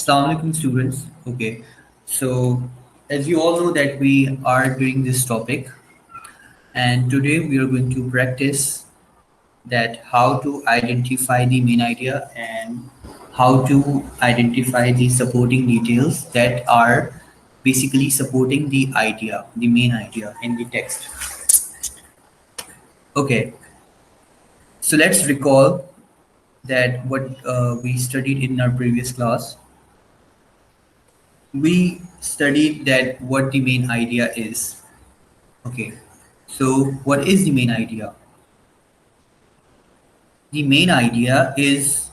Assalamu alaikum students. Okay, so as you all know that we are doing this topic, and today we are going to practice that how to identify the main idea and how to identify the supporting details that are basically supporting the idea, the main idea in the text. Okay, so let's recall that what we studied in our previous class. We studied that what the main idea is. Okay, so what is the main idea? The main idea is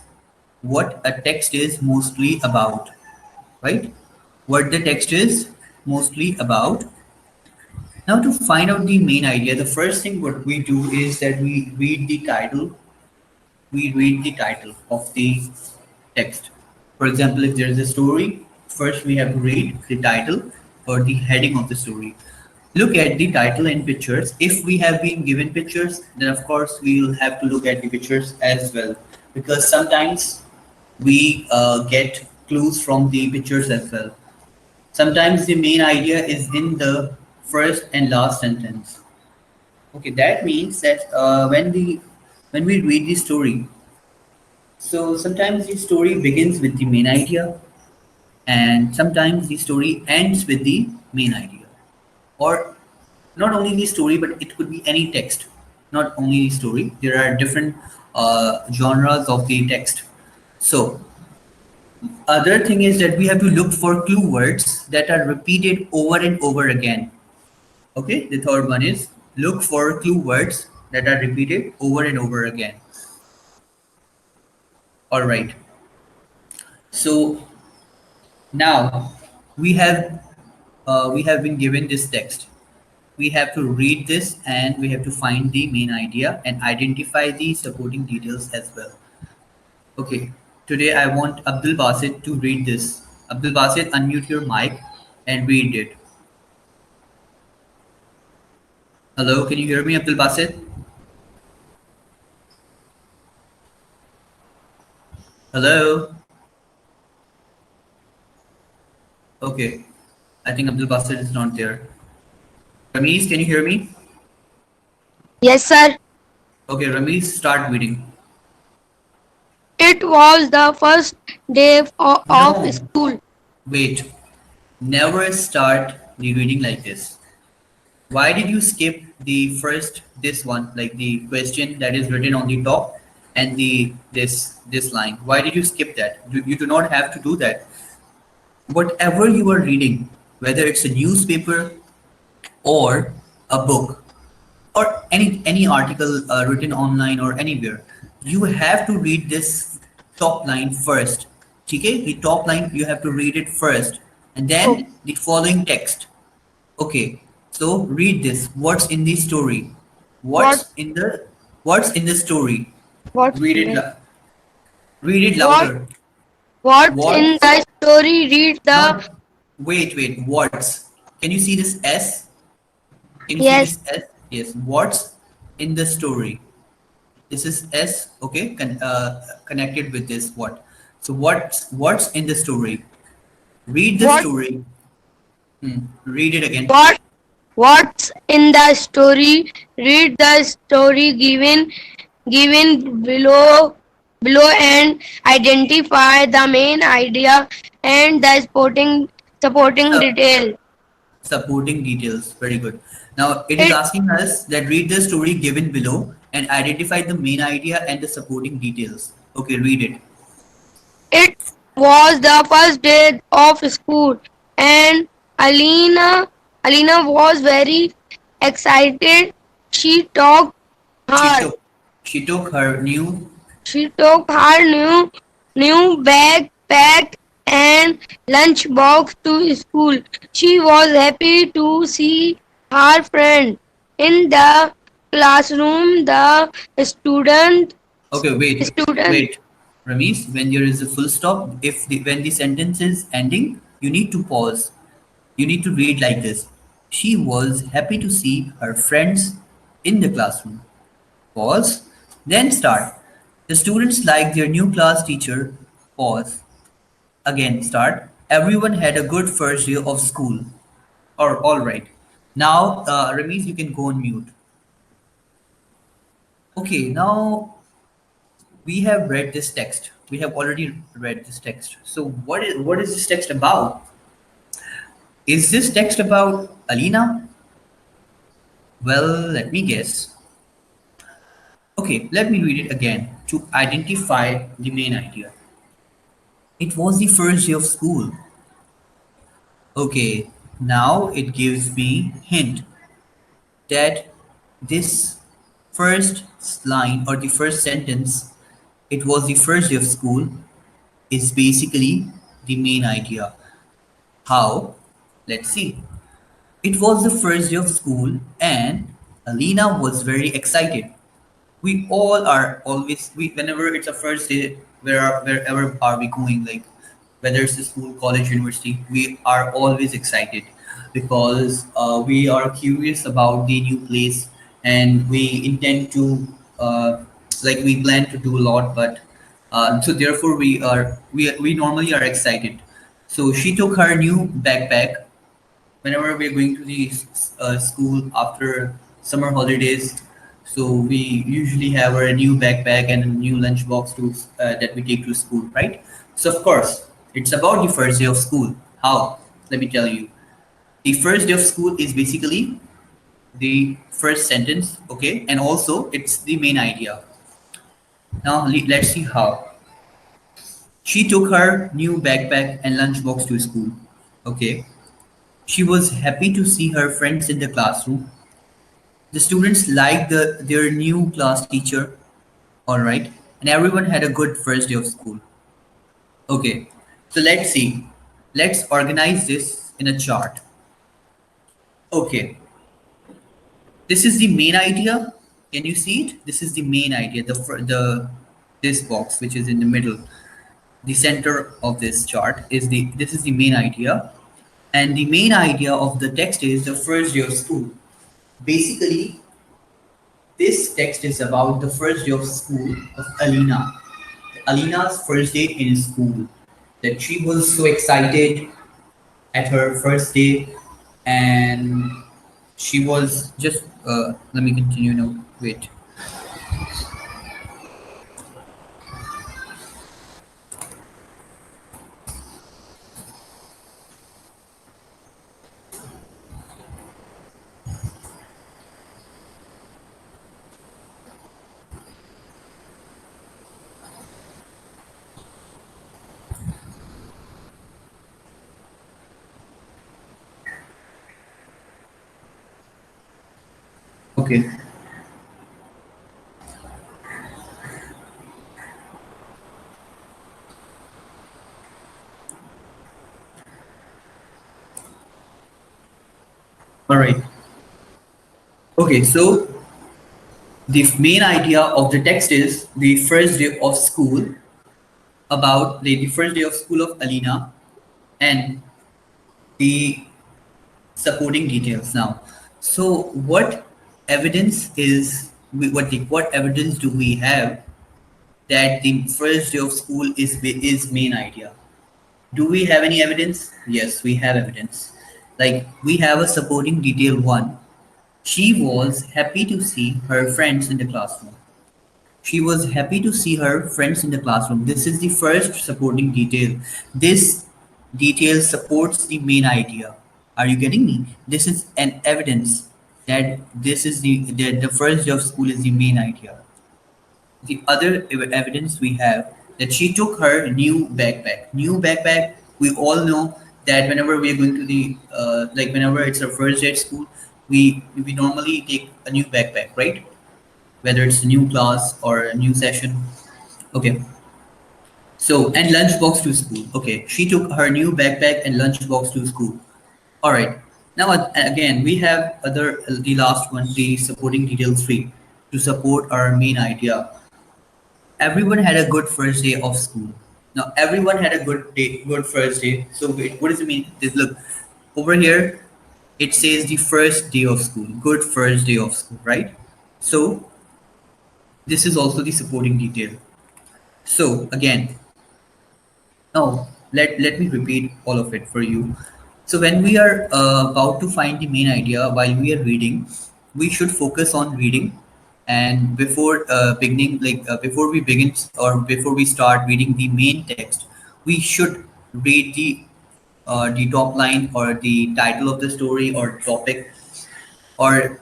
what a text is mostly about, right? What the text is mostly about. Now, to find out the main idea, the first thing what we do is that we read the title. We read the title of the text. For example, if there is a story, first we have to read the title or the heading of the story. Look at the title and pictures. If we have been given pictures, then of course we will have to look at the pictures as well, because sometimes we get clues from the pictures as well. Sometimes the main idea is in the first and last sentence. Okay, that means that when we read the story, so sometimes the story begins with the main idea, and sometimes the story ends with the main idea. Or not only the story, but it could be any text, not only the story. There are different genres of the text. So other thing is that we have to look for clue words that are repeated over and over again. Okay, the third one is look for clue words that are repeated over and over again. All right. So now we have been given this text. We have to read this and we have to find the main idea and identify the supporting details as well. Okay, today I want Abdul Basit to read this. Abdul Basit, unmute your mic and read it. Hello, can you hear me, Abdul Basit? Hello? Okay, I think Abdul Basit is not there. Ramesh, can you hear me? Yes, sir. Okay, Ramesh, start reading. It was the first day of No, school. wait. Never start the reading like this. Why did you skip the first this one, like the question that is written on the top and the this line? Why did you skip that? You do not have to do that. Whatever you are reading, whether it's a newspaper or a book or any article written online or anywhere, you have to read this top line first. Okay, the top line you have to read it first, and Oh, then the following text. Okay, so read this. What's in the story? what What's in the story? what's Read in it. the Read it what louder. what's in What's the story? Read the not? Wait. What's? Can you see this S? Can you see yes. this S? Yes. What's in the story? This is S. Okay. Connected with this what? So what's in the story? Read the What story. Read it again. what what's in the story? Read the story given below and identify the main idea and the supporting Uh, detail. Supporting details. Very good. Now it is It asking us that read the story given below and identify the main idea and the supporting details. Okay, read it. It was the first day of school, and Alina Alina was very excited. She took She her took she took her new. she took her new backpack and lunchbox to school. She was happy to see her friend in the classroom. The student Okay, student wait. Ramesh, when there is a full stop, if when the sentence is ending, you need to pause. You need to read like this. She was happy to see her friends in the classroom. Pause. Then start. The students like their new class teacher. Pause. Again, start. Everyone had a good first day of school. Or all right. Now, Ramesh, you can go on mute. Okay, now we have read this text. We have already read this text. So, what is this text about? Is this text about Alina? Well, let me guess. Okay, let me read it again to identify the main idea. It was the first day of school. Okay, now it gives me hint that this first line or the first sentence, it was the first day of school, is basically the main idea. How? Let's see. It was the first day of school and Alina was very excited. We all are always whenever it's a first day, wherever are we going, like whether it's a school, college, university, we are always excited because we are curious about the new place and we intend to like we plan to do a lot, but so therefore we normally are excited. So she took her new backpack whenever we're going to the school after summer holidays. So we usually have our new backpack and a new lunchbox to that we take to school, right? So of course, it's about the first day of school. How? Let me tell you. The first day of school is basically the first sentence, okay, and also it's the main idea. Now let's see how. She took her new backpack and lunchbox to school. Okay. She was happy to see her friends in the classroom. The students liked their new class teacher, all right, and everyone had a good first day of school. Okay, so let's see. Let's organize this in a chart. Okay, this is the main idea. Can you see it? This is the main idea. The this box which is in the middle, the center of this chart is the this is the main idea, and the main idea of the text is the first day of school. Basically, this text is about the first day of school of Alina. Alina's first day in school. That she was so excited at her first day, and she was just. Let me continue now. Wait. Okay. All right. Okay. So the main idea of the text is the first day of school about the first day of school of Alina and the supporting details now. So what evidence is what evidence do we have that the first day of school is main idea? Do we have any evidence? Yes, we have evidence. Like we have a supporting detail one. She was happy to see her friends in the classroom. She was happy to see her friends in the classroom. This is the first supporting detail. This detail supports the main idea. Are you getting me? This is an evidence that this is the first day of school is the main idea. The other evidence we have that she took her new backpack. New backpack. We all know that whenever we are going to the like whenever it's our first day at school, we normally take a new backpack, right? Whether it's a new class or a new session. Okay. So, and lunchbox to school. Okay. She took her new backpack and lunchbox to school. All right. Now, again, we have the last one, the supporting detail three to support our main idea. Everyone had a good first day of school. Now, everyone had a good first day. So, wait, what does it mean? Look, over here, it says the first day of school, good first day of school, right? So, this is also the supporting detail. So again, now let me repeat all of it for you. So when we are about to find the main idea while we are reading, we should focus on reading. And before beginning, before we begin or before we start reading the main text, we should read the top line or the title of the story or topic, or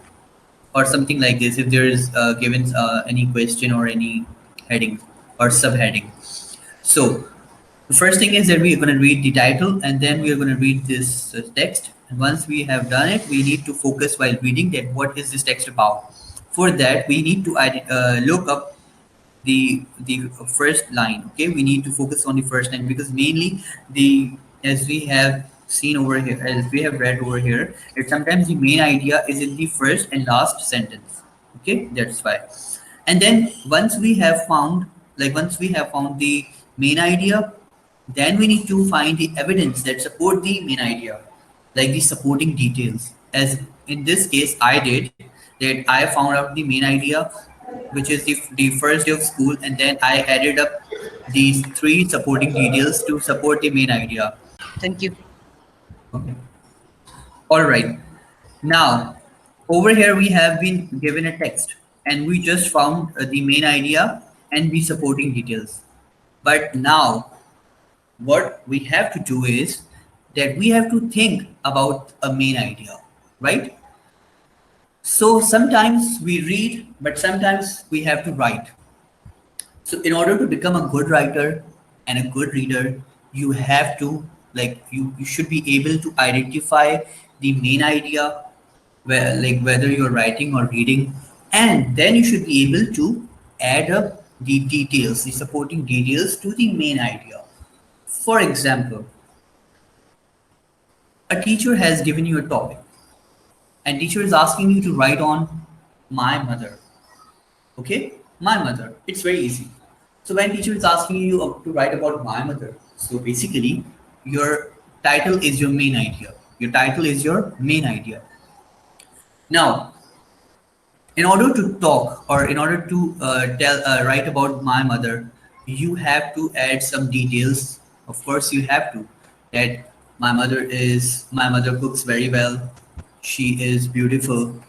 something like this if there is given any question or any heading or subheading. So the first thing is that we are going to read the title and then we are going to read this text. And once we have done it, we need to focus while reading that what is this text about. For that, we need to look up the first line. Okay, we need to focus on the first line because mainly the as we have seen over here, as we have read over here, that sometimes the main idea is in the first and last sentence. Okay, that's why. And then once we have found the main idea, then we need to find the evidence that support the main idea, like the supporting details. As in this case, I did that. I found out the main idea, which is the first day of school, and then I added up these three supporting details to support the main idea. Thank you. Okay. All right. Now, over here we have been given a text, and we just found the main idea and the supporting details. But now what we have to do is that we have to think about a main idea, right? So sometimes we read, but sometimes we have to write. So in order to become a good writer and a good reader, you have to you should be able to identify the main idea, where like whether you're writing or reading, and then you should be able to add up the details, the supporting details to the main idea. For example, a teacher has given you a topic and teacher is asking you to write on my mother. Okay, my mother, it's very easy. So when teacher is asking you to write about my mother, so basically your title is your main idea. Your title is your main idea. Now, in order to talk or in order to tell write about my mother, you have to add some details. Of course you have to, that my mother cooks very well, she is beautiful,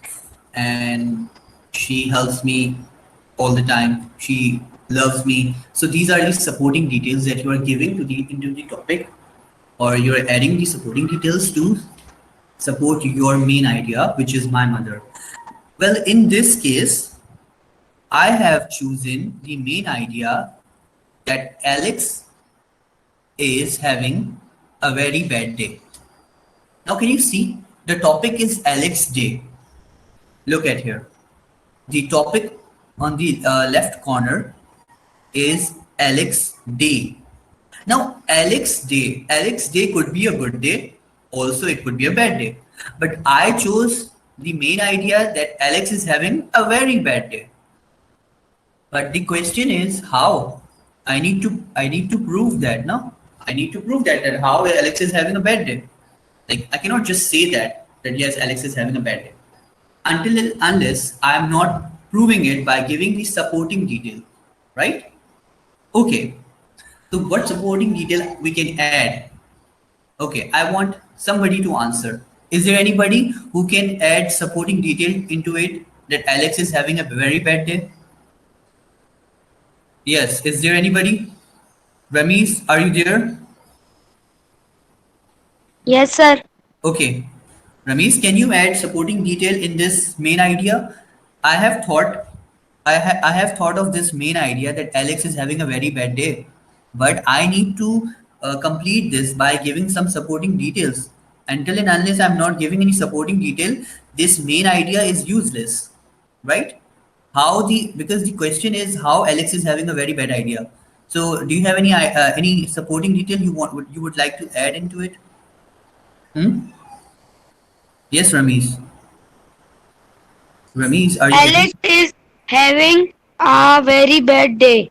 and she helps me all the time, she loves me. So these are the supporting details that you are giving to the into the topic, or you're adding the supporting details to support your main idea, which is my mother. Well, in this case, I have chosen the main idea that Alex is having a very bad day. Now, can you see? The topic is Alex Day. Look at here. The topic on the left corner is Alex Day. Now, Alex Day could be a good day, also, it could be a bad day. But I chose the main idea that Alex is having a very bad day. But the question is how? I need to prove that, no? I need to prove that how Alex is having a bad day. Like I cannot just say that yes, Alex is having a bad day. Unless I am not proving it by giving the supporting detail. Right? Okay. So what supporting detail we can add? Okay, I want somebody to answer. Is there anybody who can add supporting detail into it that Alex is having a very bad day? Yes, is there anybody? Ramesh, are you there? Yes, sir. Okay. Ramesh, can you add supporting detail in this main idea? I have thought I have thought of this main idea that Alex is having a very bad day, but I need to complete this by giving some supporting details. Until and unless I'm not giving any supporting detail, this main idea is useless, right? How the because the question is how Alex is having a very bad idea. So, do you have any supporting detail you would like to add into it? Hmm? Yes, Ramesh. Ramesh, are you getting Alex is having a very bad day.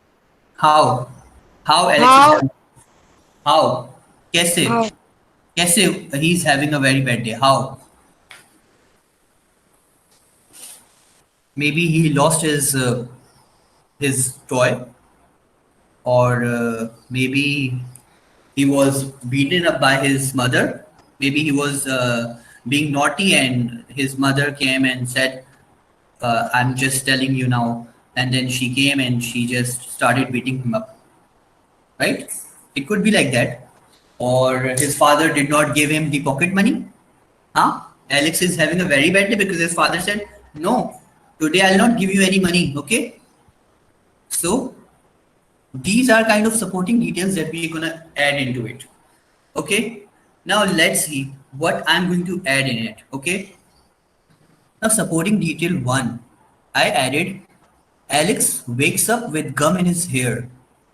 how? How Alex is How? having how? कैसे? How? कैसे he's having a very bad day? How? Maybe he lost his toy, or maybe He was beaten up by his mother. Maybe he was being naughty, and his mother came and said, I'm just telling you now. And then she came and she just started beating him up, right? It could be like that. Or his father did not give him the pocket money. Huh? Alex is having a very bad day because his father said, no, today I'll not give you any money, okay? So these are kind of supporting details that we're gonna add into it. Okay. Now let's see what I'm going to add in it. Okay. Now supporting detail one, I added Alex wakes up with gum in his hair.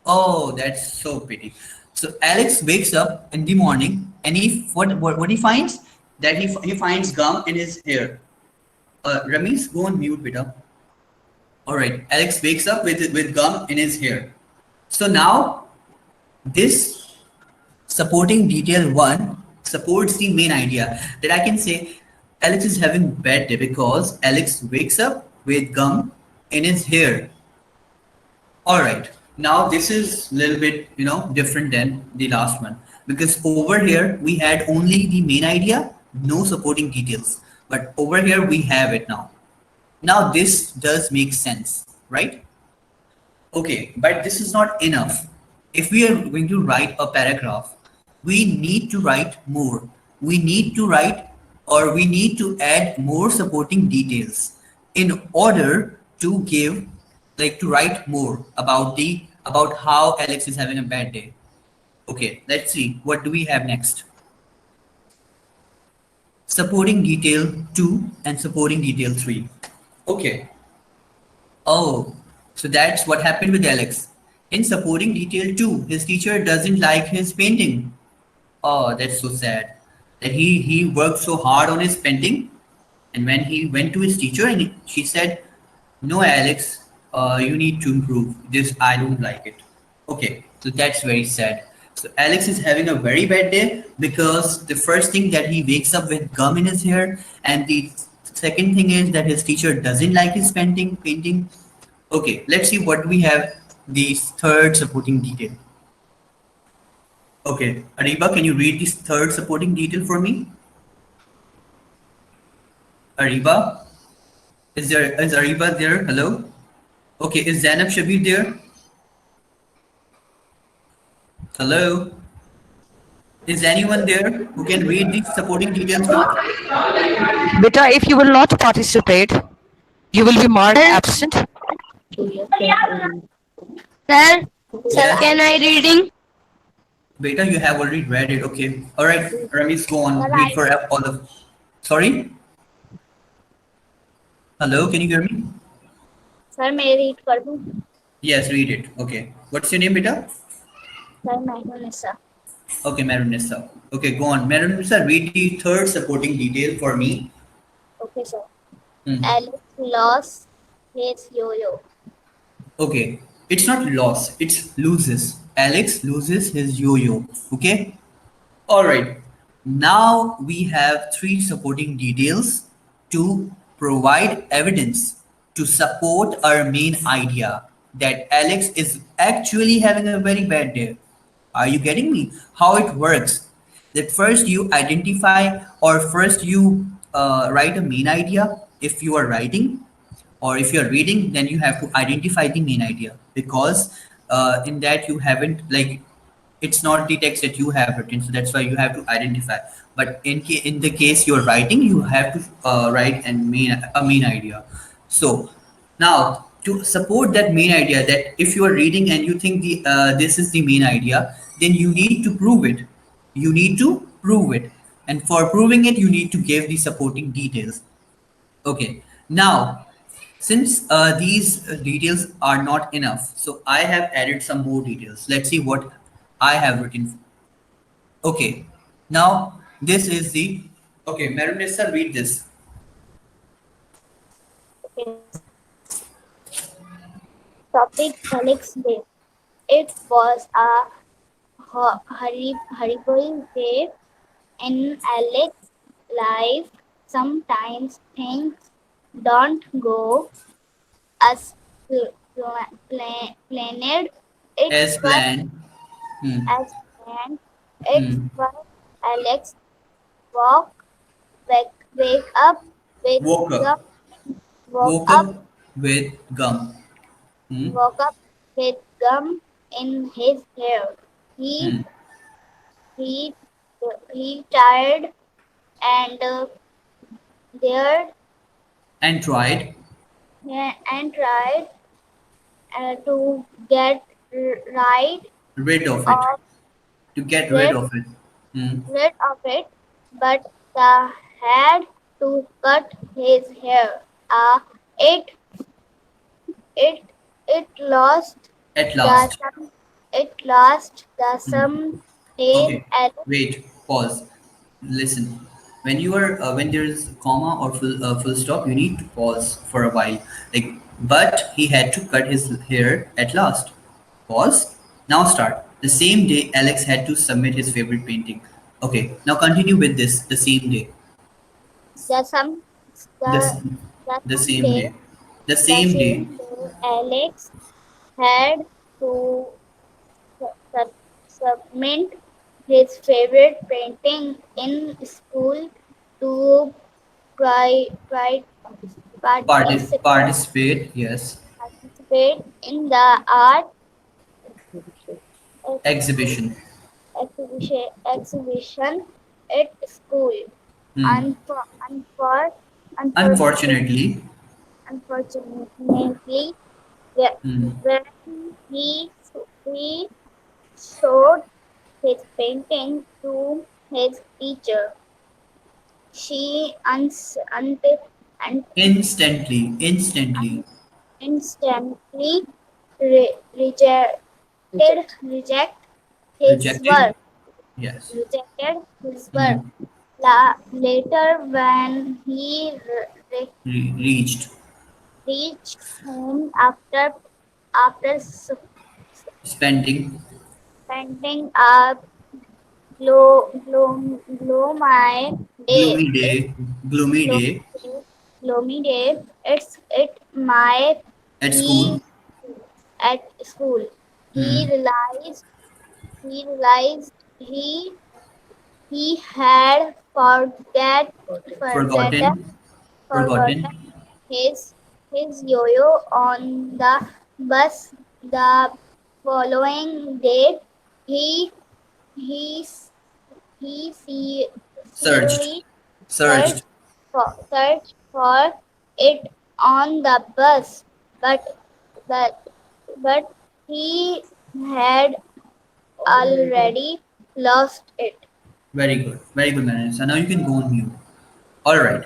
Oh, that's so pretty. So Alex wakes up in the morning and what he finds that he finds gum in his hair. Ramesh, go on mute, beta. All right. Alex wakes up with gum in his hair. So now this supporting detail one supports the main idea that I can say Alex is having bad day because Alex wakes up with gum in his hair. All right. Now this is a little bit, different than the last one because over here we had only the main idea, no supporting details. But over here we have it now. Now this does make sense, right? Okay, but this is not enough. If we are going to write a paragraph, we need to write more. We need to write or we need to add more supporting details in order to give like to write more about how Alex is having a bad day. Okay, let's see. What do we have next? Supporting detail 2 and supporting detail 3. Okay. Oh, so that's what happened with Alex. In supporting detail 2, his teacher doesn't like his painting. Oh, that's so sad. That he worked so hard on his painting, and when he went to his teacher and she said, "No, Alex, you need to improve. This I don't like it." Okay, so that's very sad. So Alex is having a very bad day because the first thing that he wakes up with gum in his hair, and the second thing is that his teacher doesn't like his painting. Okay, let's see what we have. The third supporting detail. Okay, Ariba, can you read this third supporting detail for me? Ariba, is Ariba there? Hello. Okay, is Zainab Shabir there? Hello. Is anyone there who can read the supporting details now? Beta, if you will not participate, you will be marked Sir, absent. sir, Yes. can I reading? Beta, you have already read it. Okay. All right. Ramesh, go on. Read for all of. Sorry. Hello. Can you hear me? Sir मैं read कर दूं Yes, read it. Okay. What's your name, Beta? Sir मैं हूं निशा Okay, Marunissa. Okay, go on. Marunissa, read the third supporting detail for me. Okay sir Hmm. Alex loss his yo-yo Okay, it's not loss, it's loses. Alex loses his yo-yo. Okay. All right. Now we have three supporting details to provide evidence to support our main idea that Alex is actually having a very bad day. Are you getting me? How it works? That first you identify or first you write a main idea if you are writing, or if you're reading, then you have to identify the main idea because in that you haven't like it's not the text that you have written, so that's why you have to identify. But in the case you're writing, you have to write and main a main idea. So now to support that main idea, that if you are reading and you think the this is the main idea, then you need to prove it. You need to prove it, and for proving it, you need to give the supporting details. Okay, now since these details are not enough, so I have added some more details. Let's see what I have written. Okay, now this is the okay. Marunessa, read this. Okay sir topic Alex day it was a horrible day in Alex's life. Sometimes things don't go as planned. It As was planned. Hmm. as planned. It was Alex woke, wake up with Woke gum, up. woke Woke up, up with gum. Hmm. woke up with gum in his hair. He Hmm. he he tired and dared And tried and tried to get right rid of it. of To get rid rid, of it. Hmm. rid of it, but the had to cut his hair. It it it lost At the last. some it lost the Hmm. some day Okay. and Wait. Pause. Listen. When there's comma or full stop, you need to pause for a while. Like, but he had to cut his hair at last. Pause. Now start. The same day, Alex had to submit his favorite painting. Okay. Now continue with this. The same day. the some The the s- the the same someday day. The the same day. same day Alex had to submit his favorite painting in school to try Participate. Yes. participate in the art Exhibition. exhibition at school. Hmm. Unfor- unfor- unfortunately, Unfortunately. unfortunately, whe- Hmm. when he showed his painting to his teacher, she un- Instantly. instantly reject his Rejected. work. Yes. Rejected his Hmm. work. Later, when he Reached. reached home after Spending. spending a gloomy day, Gloomy day. Gloomy gloomy day. day, gloomy day. It my At he school. at school. He Hmm. realized he realized he he had forgotten Forgotten. forgotten Forgotten. his yo-yo on the bus. The following day, he he he see, Searched. he Searched. searched for it on the bus, but but but he had already lost it. Very good. Very good, man. So now you can go on mute. All right.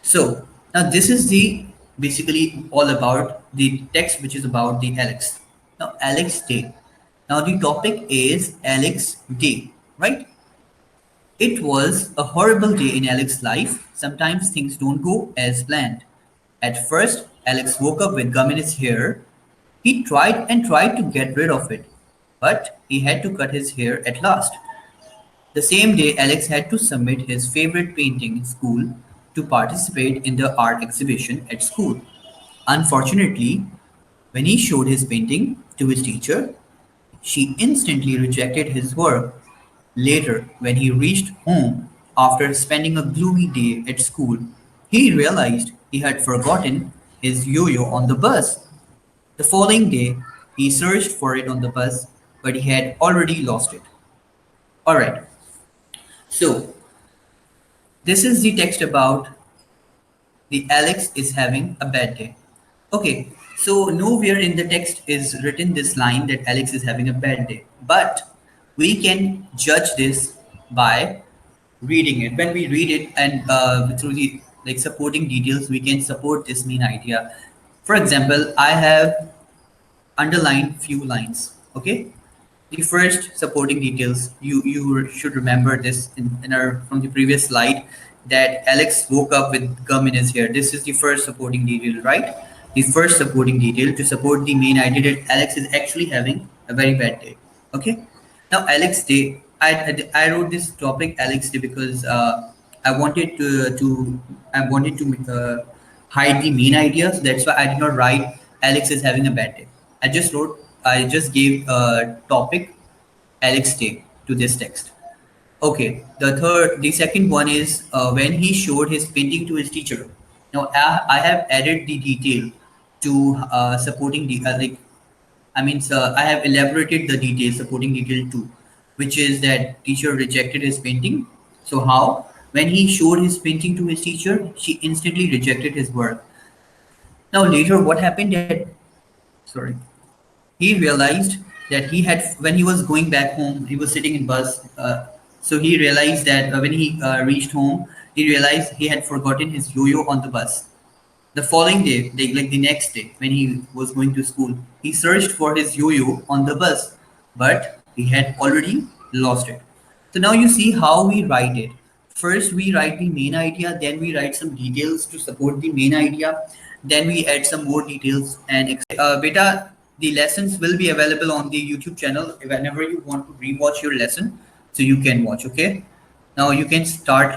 So now this is the basically all about the text, which is about the Alex. Now Alex Day. Now the topic is Alex Day, right? It was a horrible day in Alex's life. Sometimes things don't go as planned. At first, Alex woke up with gum in his hair. He tried and tried to get rid of it, but he had to cut his hair at last. The same day, Alex had to submit his favorite painting in school to participate in the art exhibition at school. Unfortunately, when he showed his painting to his teacher, she instantly rejected his work. Later, when he reached home after spending a gloomy day at school, he realized he had forgotten his yo yo on the bus. The following day, he searched for it on the bus, but he had already lost it. Alright, so this is the text about the Alex is having a bad day. Okay, so nowhere in the text is written this line that Alex is having a bad day, but we can judge this by reading it. When we read it and through the like supporting details, we can support this main idea. For example, I have underline few lines. Okay, the first supporting details, you should remember this in our from the previous slide, that Alex woke up with gum in his hair. This is the first supporting detail, right? The first supporting detail to support the main idea that Alex is actually having a very bad day. Okay, now Alex Day, I wrote this topic Alex Day because I wanted to hide the main idea. So that's why I did not write Alex is having a bad day. I just gave a topic Alex Day to this text. Okay, the second one is when he showed his painting to his teacher. Now I have added the detail to supporting the I have elaborated the detail supporting detail two, which is that teacher rejected his painting. So how? When he showed his painting to his teacher, she instantly rejected his work. Now later, what happened? That sorry, he realized that he had when he was going back home, he was sitting in bus. So he realized that when he reached home, he realized he had forgotten his yo-yo on the bus. The following day, like the next day, when he was going to school, he searched for his yo-yo on the bus, but he had already lost it. So now you see how we write it. First, we write the main idea, then we write some details to support the main idea, then we add some more details and beta. The lessons will be available on the YouTube channel whenever you want to rewatch your lesson, so you can watch. Okay, now you can start.